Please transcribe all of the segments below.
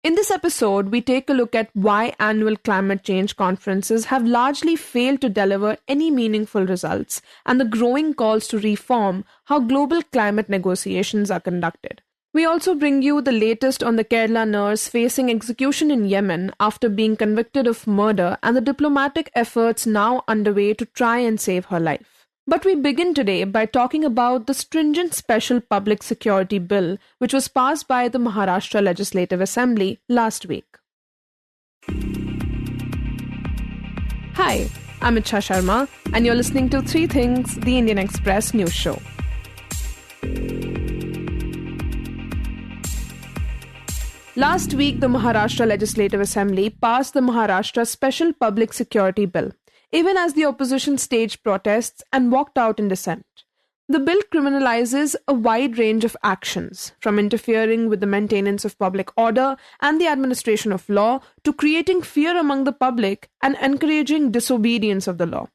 In this episode, we take a look at why annual climate change conferences have largely failed to deliver any meaningful results and the growing calls to reform how global climate negotiations are conducted. We also bring you the latest on the Kerala nurse facing execution in Yemen after being convicted of murder and the diplomatic efforts now underway to try and save her life. But we begin today by talking about the stringent Special Public Security Bill, which was passed by the Maharashtra Legislative Assembly last week. Hi, I'm Ichha Sharma, and you're listening to Three Things, the Indian Express news show. Last week, the Maharashtra Legislative Assembly passed the Maharashtra Special Public Security Bill, even as the opposition staged protests and walked out in dissent. The bill criminalizes a wide range of actions, from interfering with the maintenance of public order and the administration of law to creating fear among the public and encouraging disobedience of the law.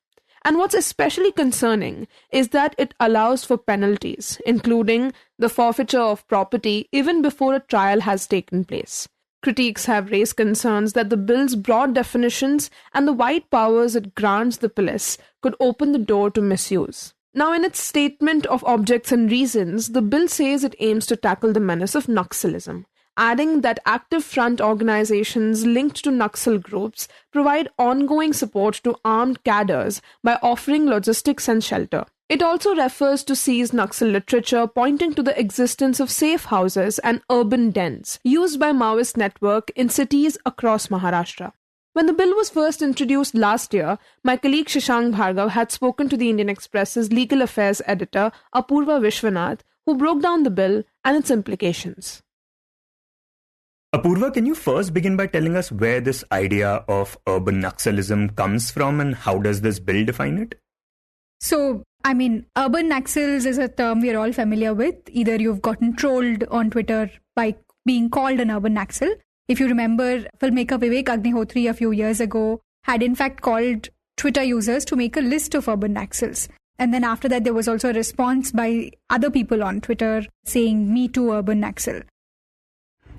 And what's especially concerning is that it allows for penalties, including the forfeiture of property even before a trial has taken place. Critics have raised concerns that the bill's broad definitions and the wide powers it grants the police could open the door to misuse. Now, in its statement of objects and reasons, the bill says it aims to tackle the menace of Naxalism, adding that active front organizations linked to Naxal groups provide ongoing support to armed cadres by offering logistics and shelter. It also refers to seized Naxal literature, pointing to the existence of safe houses and urban dens used by Maoist network in cities across Maharashtra. When the bill was first introduced last year, my colleague Shashank Bhargava had spoken to the Indian Express's legal affairs editor, Apurva Viswanath, who broke down the bill and its implications. Apurva, can you first begin by telling us where this idea of urban Naxalism comes from and how does this bill define it? So, urban Naxals is a term we are all familiar with. Either you've gotten trolled on Twitter by being called an urban Naxal. If you remember, filmmaker Vivek Agnihotri a few years ago had in fact called Twitter users to make a list of urban Naxals. And then after that, there was also a response by other people on Twitter saying, "Me too, urban Naxal."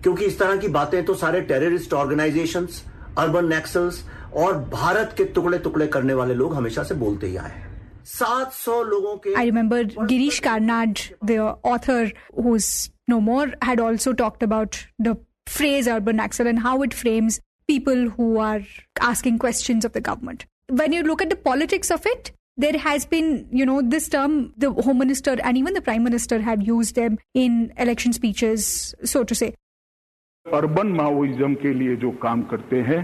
क्योंकि इस तरह की बातें तो सारे terrorist organisations, urban Naxals और भारत के टुकड़े टुकड़े करने वाले लोग हमेशा से बोलते ही आए हैं. 700 लोगों के. I remember Girish Karnad, the author who's no more, had also talked about the phrase urban Naxal and how it frames people who are asking questions of the government. When you look at the politics of it, there has been, this term, the Home Minister and even the Prime Minister have used them in election speeches, so to say. Urban Maoism के लिए जो काम करते हैं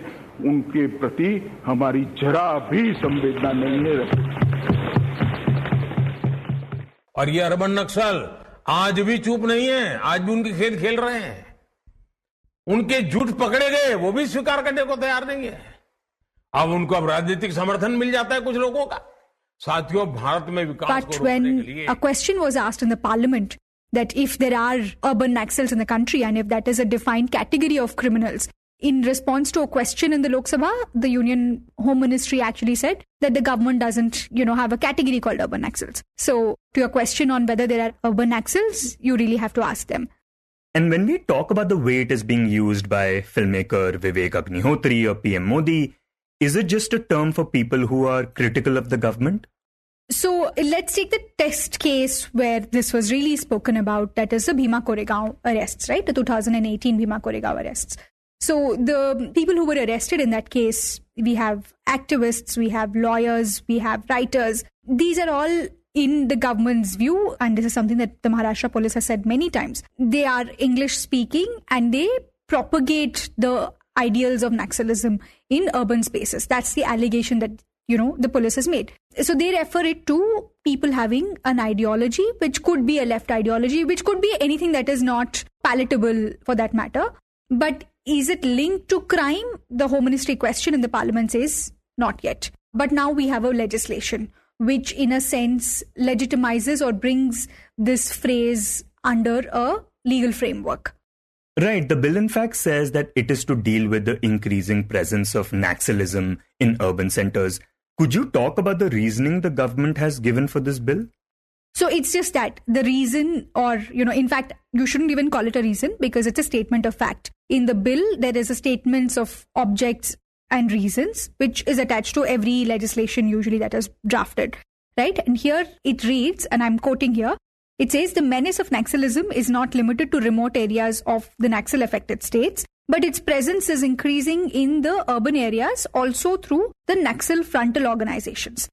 उनके प्रति हमारी जरा भी संवेदना नहीं है. और ये अर्बन नक्सल आज भी चुप नहीं है, आज भी उनके खेल खेल रहे हैं. उनके झूठ पकड़े गए वो भी स्वीकार करने को तैयार नहीं है. अब उनको अब राजनीतिक समर्थन मिल जाता है कुछ लोगों का. साथियों, भारत में विकास को रोकने के लिए. A question was asked in the parliament that if there are urban Naxals in the country and if that is a defined category of criminals. In response to a question in the Lok Sabha, the Union Home Ministry actually said that the government doesn't, have a category called urban Naxals. So to your question on whether there are urban Naxals, you really have to ask them. And when we talk about the way it is being used by filmmaker Vivek Agnihotri or PM Modi, is it just a term for people who are critical of the government? So let's take the test case where this was really spoken about, that is the Bhima Koregaon arrests, right? The 2018 Bhima Koregaon arrests. So the people who were arrested in that case, we have activists, we have lawyers, we have writers. These are all in the government's view, and this is something that the Maharashtra police has said many times. They are English speaking and they propagate the ideals of Naxalism in urban spaces. That's the allegation that the police has made. So they refer it to people having an ideology, which could be a left ideology, which could be anything that is not palatable for that matter. But is it linked to crime? The Home Ministry question in the Parliament says not yet. But now we have a legislation which in a sense legitimizes or brings this phrase under a legal framework. Right. The bill in fact says that it is to deal with the increasing presence of Naxalism in urban centers. Could you talk about the reasoning the government has given for this bill? So it's just that the reason, or, in fact, you shouldn't even call it a reason because it's a statement of fact. In the bill, there is a statement of objects and reasons, which is attached to every legislation usually that is drafted, right? And here it reads, and I'm quoting here, it says, the menace of Naxalism is not limited to remote areas of the Naxal-affected states, but its presence is increasing in the urban areas also through the Naxal frontal organizations.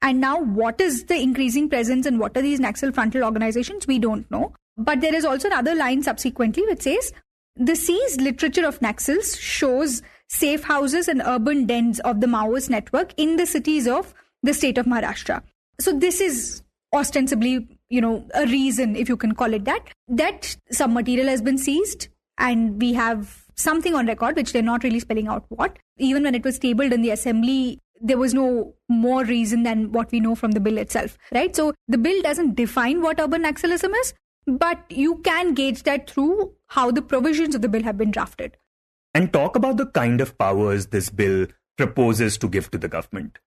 And now what is the increasing presence and what are these Naxal frontal organizations? We don't know. But there is also another line subsequently which says, the seized literature of Naxals shows safe houses and urban dens of the Maoist network in the cities of the state of Maharashtra. So this is ostensibly, a reason, if you can call it that some material has been seized and we have something on record, which they're not really spelling out what. Even when it was tabled in the assembly, there was no more reason than what we know from the bill itself, right? So the bill doesn't define what urban Naxalism is, but you can gauge that through how the provisions of the bill have been drafted. And talk about the kind of powers this bill proposes to give to the government.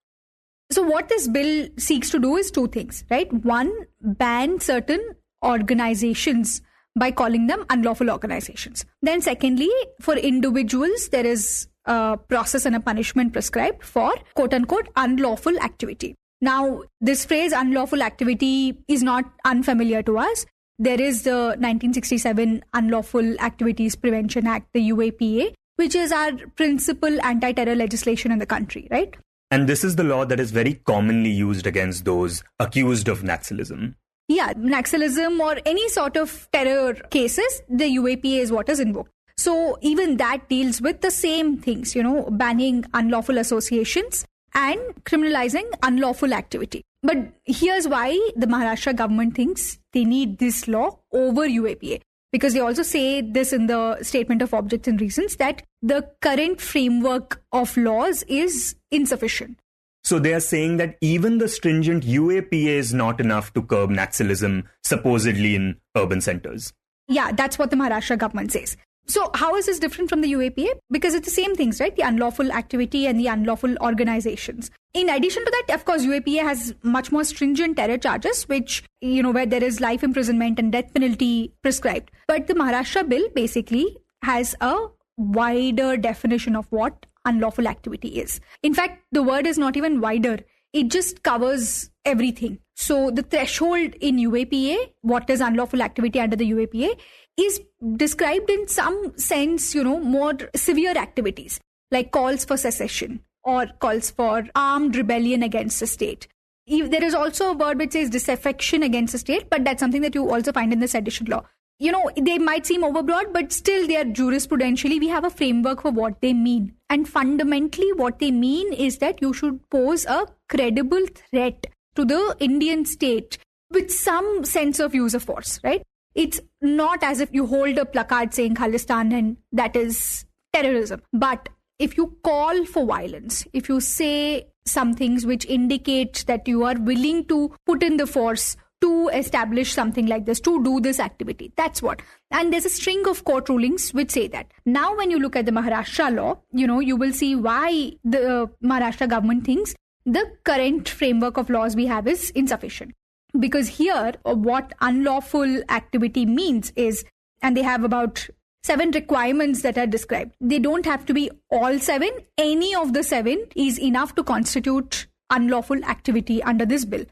So what this bill seeks to do is two things, right? One, ban certain organizations by calling them unlawful organizations. Then secondly, for individuals, there is a process and a punishment prescribed for quote-unquote unlawful activity. Now, this phrase unlawful activity is not unfamiliar to us. There is the 1967 Unlawful Activities Prevention Act, the UAPA, which is our principal anti-terror legislation in the country, right? And this is the law that is very commonly used against those accused of Naxalism. Yeah, Naxalism or any sort of terror cases, the UAPA is what is invoked. So even that deals with the same things, banning unlawful associations and criminalizing unlawful activity. But here's why the Maharashtra government thinks they need this law over UAPA. Because they also say this in the statement of objects and reasons, that the current framework of laws is insufficient. So they are saying that even the stringent UAPA is not enough to curb Naxalism, supposedly in urban centers. Yeah, that's what the Maharashtra government says. So how is this different from the UAPA? Because it's the same things, right? The unlawful activity and the unlawful organizations. In addition to that, of course, UAPA has much more stringent terror charges, which, where there is life imprisonment and death penalty prescribed. But the Maharashtra bill basically has a wider definition of what unlawful activity is. In fact, the word is not even wider. It just covers everything. So the threshold in UAPA, what is unlawful activity under the UAPA, is described in some sense, more severe activities like calls for secession or calls for armed rebellion against the state. There is also a word which says disaffection against the state, but that's something that you also find in the sedition law. They might seem overbroad, but still they are jurisprudentially, we have a framework for what they mean. And fundamentally what they mean is that you should pose a credible threat to the Indian state with some sense of use of force, right? It's not as if you hold a placard saying Khalistan and that is terrorism. But if you call for violence, if you say some things which indicate that you are willing to put in the force to establish something like this, to do this activity, that's what. And there's a string of court rulings which say that. Now, when you look at the Maharashtra law, you will see why the Maharashtra government thinks the current framework of laws we have is insufficient. Because here, what unlawful activity means is, and they have about 7 requirements that are described. They don't have to be all 7. Any of the 7 is enough to constitute unlawful activity under this bill.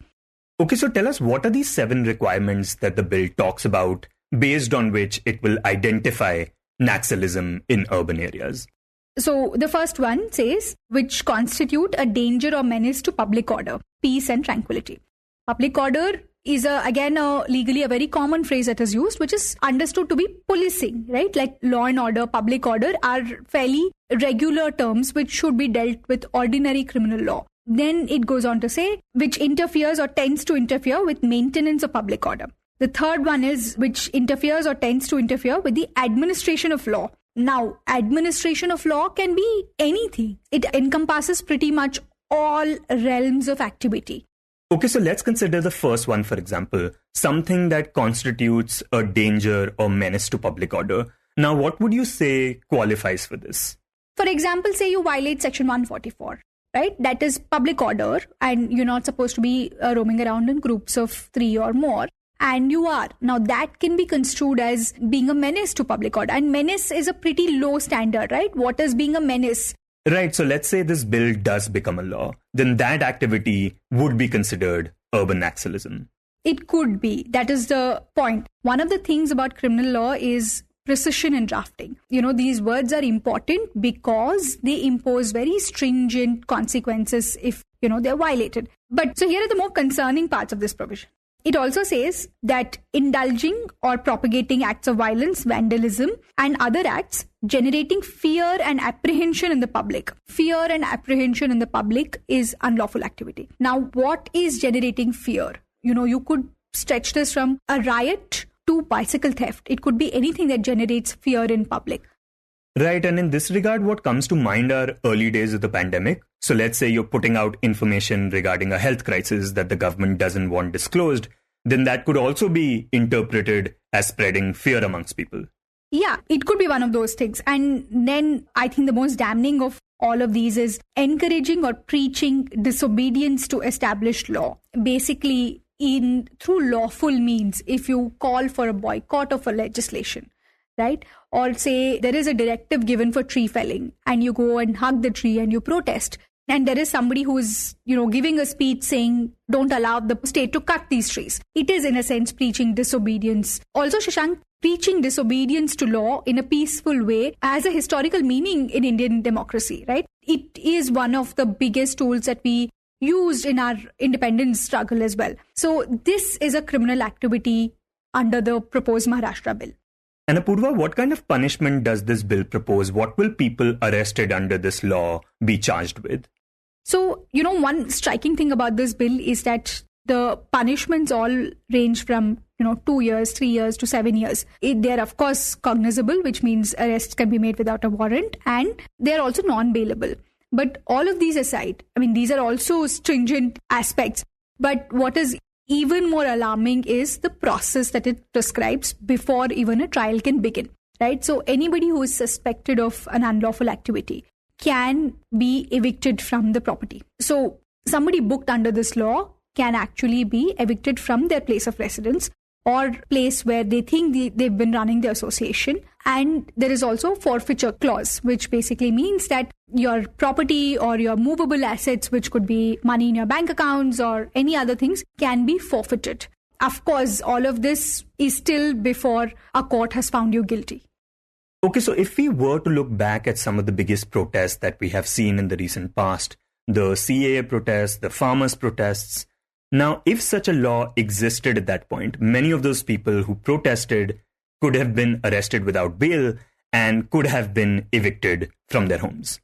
Okay, so tell us, what are these 7 requirements that the bill talks about, based on which it will identify Naxalism in urban areas? So the first one says, which constitute a danger or menace to public order, peace and tranquility. Public order is legally a very common phrase that is used, which is understood to be policing, right? Like law and order, public order are fairly regular terms which should be dealt with ordinary criminal law. Then it goes on to say, which interferes or tends to interfere with maintenance of public order. The third one is, which interferes or tends to interfere with the administration of law. Now, administration of law can be anything. It encompasses pretty much all realms of activity. Okay, so let's consider the first one, for example, something that constitutes a danger or menace to public order. Now, what would you say qualifies for this? For example, say you violate Section 144, right? That is public order, and you're not supposed to be roaming around in groups of 3 or more. And you are. Now, that can be construed as being a menace to public order. And menace is a pretty low standard, right? What is being a menace? Right. So let's say this bill does become a law. Then that activity would be considered urban Naxalism. It could be. That is the point. One of the things about criminal law is precision in drafting. These words are important because they impose very stringent consequences if, they're violated. But so here are the more concerning parts of this provision. It also says that indulging or propagating acts of violence, vandalism, and other acts generating fear and apprehension in the public. Fear and apprehension in the public is unlawful activity. Now, what is generating fear? You could stretch this from a riot to bicycle theft. It could be anything that generates fear in public. Right. And in this regard, what comes to mind are early days of the pandemic. So let's say you're putting out information regarding a health crisis that the government doesn't want disclosed. Then that could also be interpreted as spreading fear amongst people. Yeah, it could be one of those things. And then I think the most damning of all of these is encouraging or preaching disobedience to established law. Basically, through lawful means, if you call for a boycott of a legislation, right? Or say there is a directive given for tree felling and you go and hug the tree and you protest. And there is somebody who is, giving a speech saying, don't allow the state to cut these trees. It is, in a sense, preaching disobedience. Also, Shashank, preaching disobedience to law in a peaceful way has a historical meaning in Indian democracy, right? It is one of the biggest tools that we used in our independence struggle as well. So this is a criminal activity under the proposed Maharashtra bill. And Apurva, what kind of punishment does this bill propose? What will people arrested under this law be charged with? So, one striking thing about this bill is that the punishments all range from, 2 years, 3 years to 7 years. They're, of course, cognizable, which means arrests can be made without a warrant, and they're also non-bailable. But all of these aside, these are also stringent aspects. But what is even more alarming is the process that it prescribes before even a trial can begin, right? So anybody who is suspected of an unlawful activity can be evicted from the property. So somebody booked under this law can actually be evicted from their place of residence or place where they think they've been running the association. And there is also a forfeiture clause, which basically means that your property or your movable assets, which could be money in your bank accounts or any other things, can be forfeited. Of course, all of this is still before a court has found you guilty. Okay, so if we were to look back at some of the biggest protests that we have seen in the recent past, the CAA protests, the farmers' protests, now if such a law existed at that point, many of those people who protested could have been arrested without bail and could have been evicted from their homes.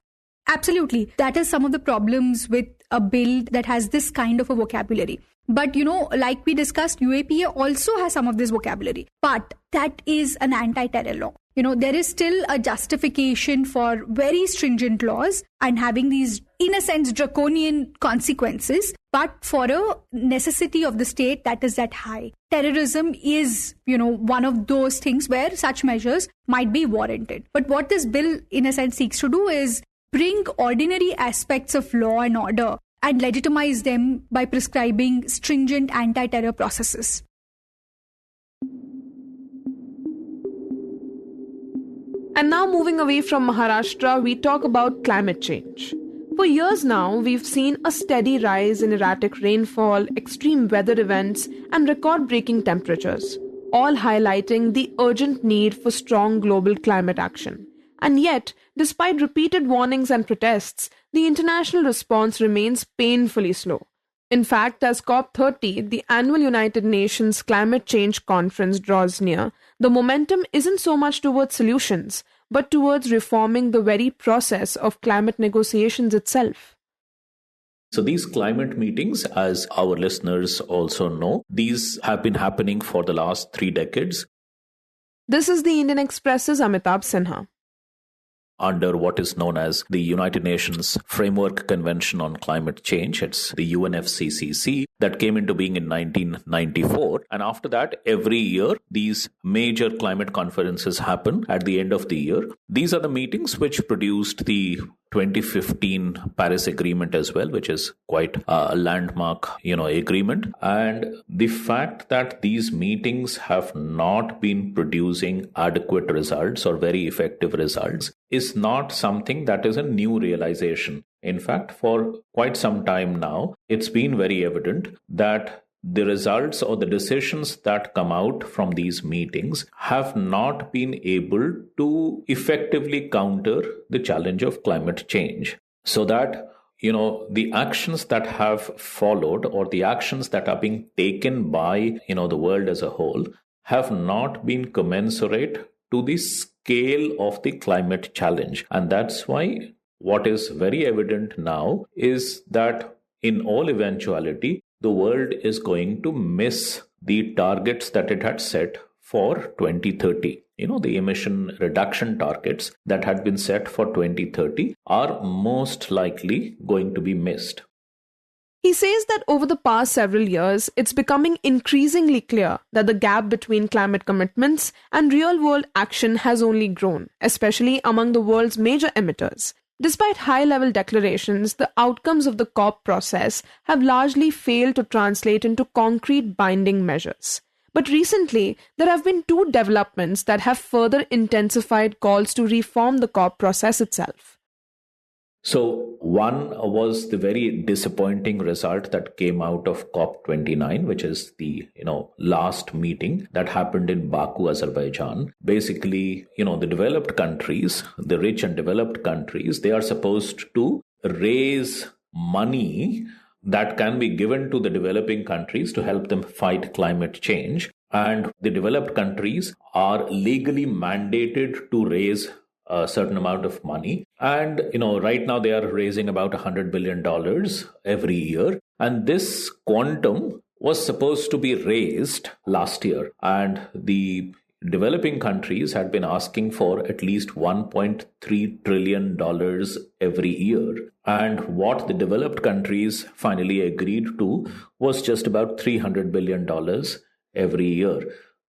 Absolutely. That is some of the problems with a bill that has this kind of a vocabulary. But, like we discussed, UAPA also has some of this vocabulary. But that is an anti-terror law. There is still a justification for very stringent laws and having these, in a sense, draconian consequences. But for a necessity of the state that is that high. Terrorism is, one of those things where such measures might be warranted. But what this bill, in a sense, seeks to do is bring ordinary aspects of law and order and legitimize them by prescribing stringent anti-terror processes. And now moving away from Maharashtra, we talk about climate change. For years now, we've seen a steady rise in erratic rainfall, extreme weather events, and record-breaking temperatures, all highlighting the urgent need for strong global climate action. And yet, despite repeated warnings and protests, the international response remains painfully slow. In fact, as COP30, the annual United Nations Climate Change Conference, draws near, the momentum isn't so much towards solutions, but towards reforming the very process of climate negotiations itself. So these climate meetings, as our listeners also know, these have been happening for the last 3 decades. This is the Indian Express's Amitabh Sinha. Under what is known as the United Nations Framework Convention on Climate Change. It's the UNFCCC that came into being in 1994. And after that, every year, these major climate conferences happen at the end of the year. These are the meetings which produced the 2015 Paris Agreement as well, which is quite a landmark, agreement. And the fact that these meetings have not been producing adequate results or very effective results is not something that is a new realization. In fact, for quite some time now, it's been very evident that the results or the decisions that come out from these meetings have not been able to effectively counter the challenge of climate change. So that, the actions that have followed or the actions that are being taken by, the world as a whole have not been commensurate to the scale of the climate challenge. And that's why what is very evident now is that in all eventuality, the world is going to miss the targets that it had set for 2030. The emission reduction targets that had been set for 2030 are most likely going to be missed. He says that over the past several years, it's becoming increasingly clear that the gap between climate commitments and real-world action has only grown, especially among the world's major emitters. Despite high-level declarations, the outcomes of the COP process have largely failed to translate into concrete binding measures. But recently, there have been two developments that have further intensified calls to reform the COP process itself. So one was the very disappointing result that came out of COP29, which is the last meeting that happened in Baku, Azerbaijan. Basically, the developed countries, the rich and developed countries, they are supposed to raise money that can be given to the developing countries to help them fight climate change. And the developed countries are legally mandated to raise a certain amount of money. And, right now they are raising about $100 billion every year. And this quantum was supposed to be raised last year. And the developing countries had been asking for at least $1.3 trillion every year. And what the developed countries finally agreed to was just about $300 billion every year.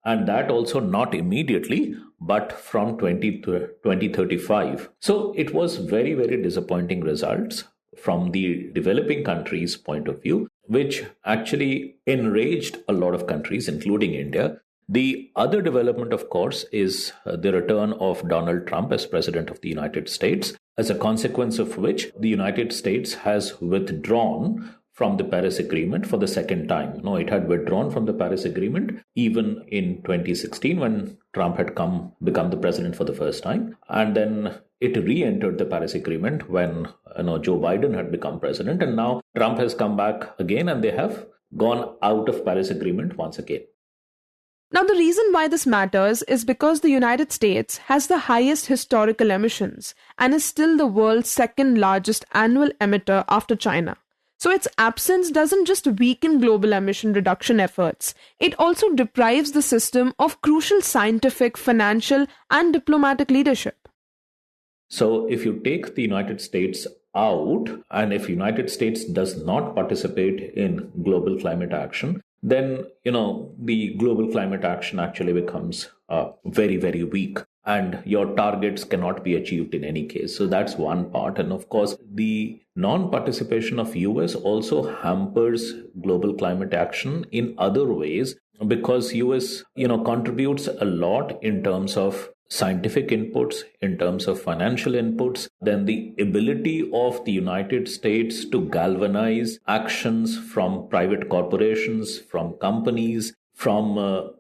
And that also not immediately, but from 2035. So it was very, very disappointing results from the developing countries' point of view, which actually enraged a lot of countries, including India. The other development, of course, is the return of Donald Trump as president of the United States, as a consequence of which the United States has withdrawn from the Paris Agreement for the second time. It had withdrawn from the Paris Agreement even in 2016 when Trump had become the president for the first time. And then it re-entered the Paris Agreement when Joe Biden had become president. And now Trump has come back again and they have gone out of Paris Agreement once again. Now, the reason why this matters is because the United States has the highest historical emissions and is still the world's second largest annual emitter after China. So its absence doesn't just weaken global emission reduction efforts, it also deprives the system of crucial scientific, financial, and diplomatic leadership. So if you take the United States out, and if United States does not participate in global climate action, then, the global climate action actually becomes very, very weak. And your targets cannot be achieved in any case. So that's one part. And of course, the non-participation of US also hampers global climate action in other ways, because US, contributes a lot in terms of scientific inputs, in terms of financial inputs. Then the ability of the United States to galvanize actions from private corporations, from companies, from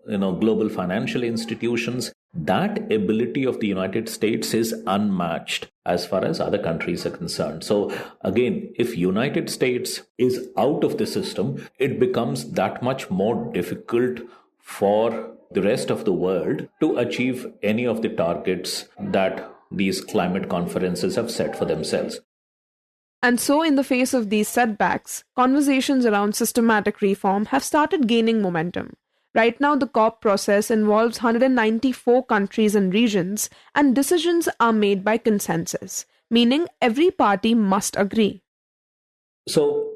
global financial institutions. That ability of the United States is unmatched as far as other countries are concerned. So again, if United States is out of the system, it becomes that much more difficult for the rest of the world to achieve any of the targets that these climate conferences have set for themselves. And so, in the face of these setbacks, conversations around systematic reform have started gaining momentum. Right now, the COP process involves 194 countries and regions, and decisions are made by consensus, meaning every party must agree. So,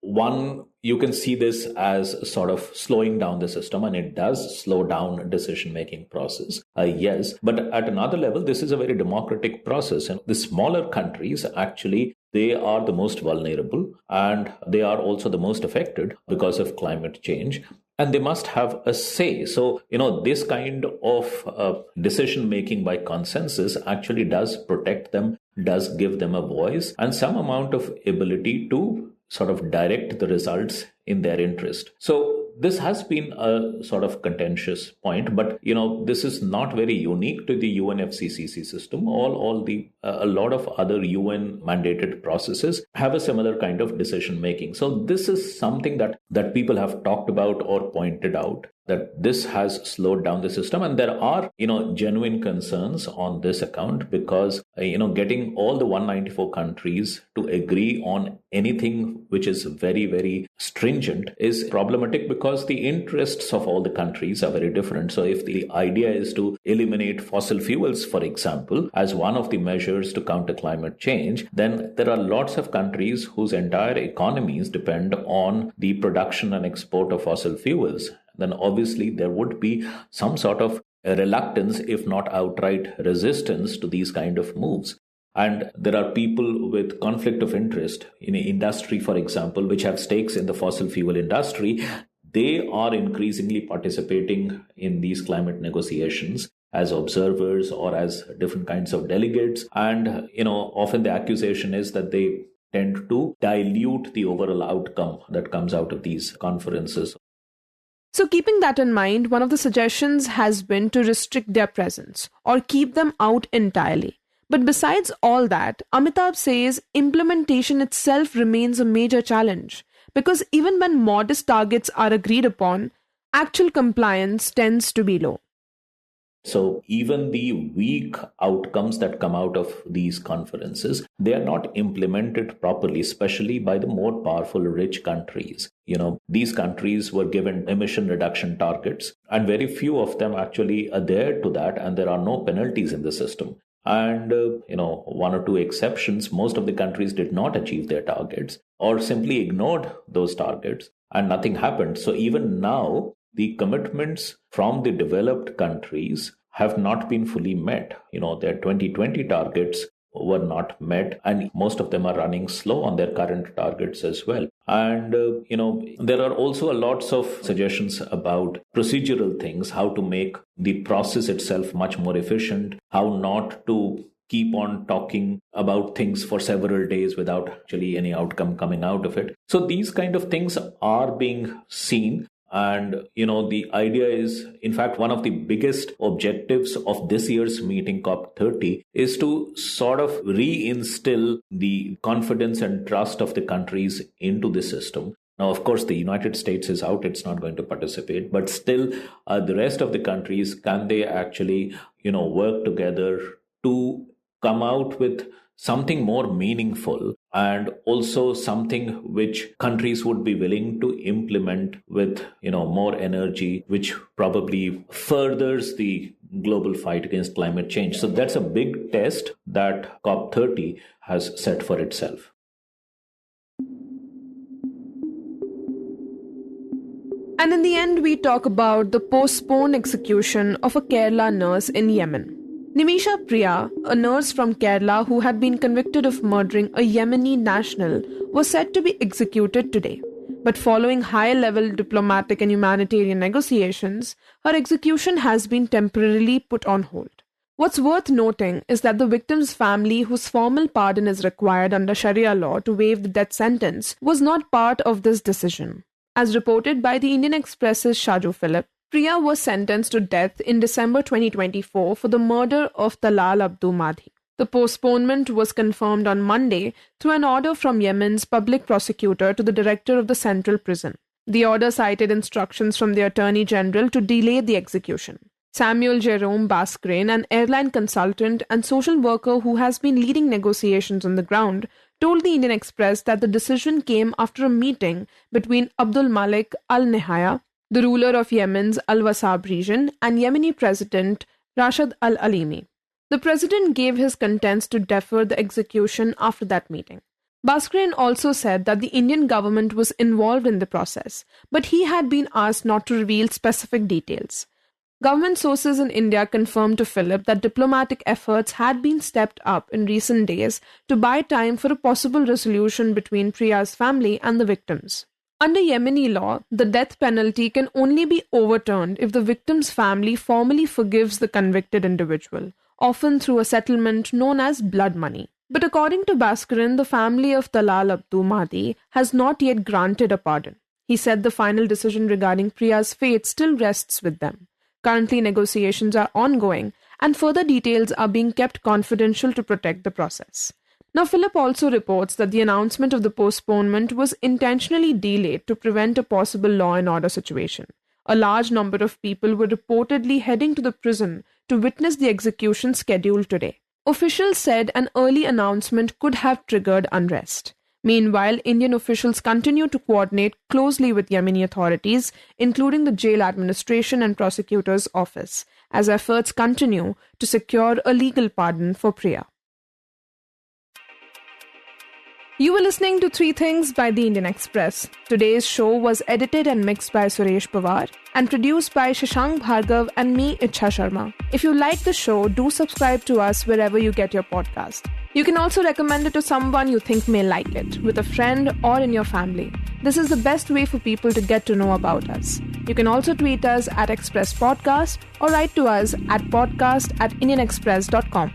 One, you can see this as sort of slowing down the system, and it does slow down decision-making process. Yes, but at another level, this is a very democratic process. And the smaller countries, actually, they are the most vulnerable, and they are also the most affected because of climate change. And they must have a say. So, this kind of decision-making by consensus actually does protect them, does give them a voice, and some amount of ability to sort of direct the results in their interest. So this has been a sort of contentious point, but this is not very unique to the UNFCCC system. A lot of other UN mandated processes have a similar kind of decision making. So this is something that people have talked about or pointed out, that this has slowed down the system. And there are, genuine concerns on this account because, getting all the 194 countries to agree on anything which is very, very stringent is problematic because the interests of all the countries are very different. So if the idea is to eliminate fossil fuels, for example, as one of the measures to counter climate change, then there are lots of countries whose entire economies depend on the production and export of fossil fuels. Then obviously there would be some sort of reluctance, if not outright resistance, to these kind of moves. And there are people with conflict of interest in industry, for example, which have stakes in the fossil fuel industry. They are increasingly participating in these climate negotiations as observers or as different kinds of delegates. And, often the accusation is that they tend to dilute the overall outcome that comes out of these conferences. So keeping that in mind, one of the suggestions has been to restrict their presence or keep them out entirely. But besides all that, Amitabh says implementation itself remains a major challenge because even when modest targets are agreed upon, actual compliance tends to be low. So even the weak outcomes that come out of these conferences, they are not implemented properly, especially by the more powerful rich countries. These countries were given emission reduction targets, and very few of them actually adhere to that, and there are no penalties in the system. And, one or two exceptions, most of the countries did not achieve their targets or simply ignored those targets and nothing happened. So even now, the commitments from the developed countries have not been fully met. Their 2020 targets were not met, and most of them are running slow on their current targets as well. And, there are also lots of suggestions about procedural things, how to make the process itself much more efficient, how not to keep on talking about things for several days without actually any outcome coming out of it. So these kind of things are being seen. And, the idea is, in fact, one of the biggest objectives of this year's meeting, COP30, is to sort of reinstill the confidence and trust of the countries into the system. Now, of course, the United States is out. It's not going to participate. But still, the rest of the countries, can they actually, work together to come out with something more meaningful and also something which countries would be willing to implement with, more energy, which probably furthers the global fight against climate change. So that's a big test that COP30 has set for itself. And in the end, we talk about the postponed execution of a Kerala nurse in Yemen. Nimisha Priya, a nurse from Kerala who had been convicted of murdering a Yemeni national, was set to be executed today. But following high-level diplomatic and humanitarian negotiations, her execution has been temporarily put on hold. What's worth noting is that the victim's family, whose formal pardon is required under Sharia law to waive the death sentence, was not part of this decision. As reported by the Indian Express's Shaju Philip, Priya was sentenced to death in December 2024 for the murder of Talal Abdu Madhi. The postponement was confirmed on Monday through an order from Yemen's public prosecutor to the director of the central prison. The order cited instructions from the Attorney General to delay the execution. Samuel Jerome Bascrain, an airline consultant and social worker who has been leading negotiations on the ground, told the Indian Express that the decision came after a meeting between Abdul Malik al-Nihaya, the ruler of Yemen's Al-Wasab region, and Yemeni President Rashid al-Alimi. The president gave his consent to defer the execution after that meeting. Bhaskaran also said that the Indian government was involved in the process, but he had been asked not to reveal specific details. Government sources in India confirmed to Philip that diplomatic efforts had been stepped up in recent days to buy time for a possible resolution between Priya's family and the victims. Under Yemeni law, the death penalty can only be overturned if the victim's family formally forgives the convicted individual, often through a settlement known as blood money. But according to Bhaskaran, the family of Talal Abdu Mahdi has not yet granted a pardon. He said the final decision regarding Priya's fate still rests with them. Currently, negotiations are ongoing, and further details are being kept confidential to protect the process. Now, Philip also reports that the announcement of the postponement was intentionally delayed to prevent a possible law and order situation. A large number of people were reportedly heading to the prison to witness the execution scheduled today. Officials said an early announcement could have triggered unrest. Meanwhile, Indian officials continue to coordinate closely with Yemeni authorities, including the jail administration and prosecutor's office, as efforts continue to secure a legal pardon for Priya. You were listening to 3 Things by the Indian Express. Today's show was edited and mixed by Suresh Pawar and produced by Shashank, Bhargava and me, Ichha Sharma. If you like the show, do subscribe to us wherever you get your podcast. You can also recommend it to someone you think may like it, with a friend or in your family. This is the best way for people to get to know about us. You can also tweet us at Express Podcast or write to us at podcast@indianexpress.com.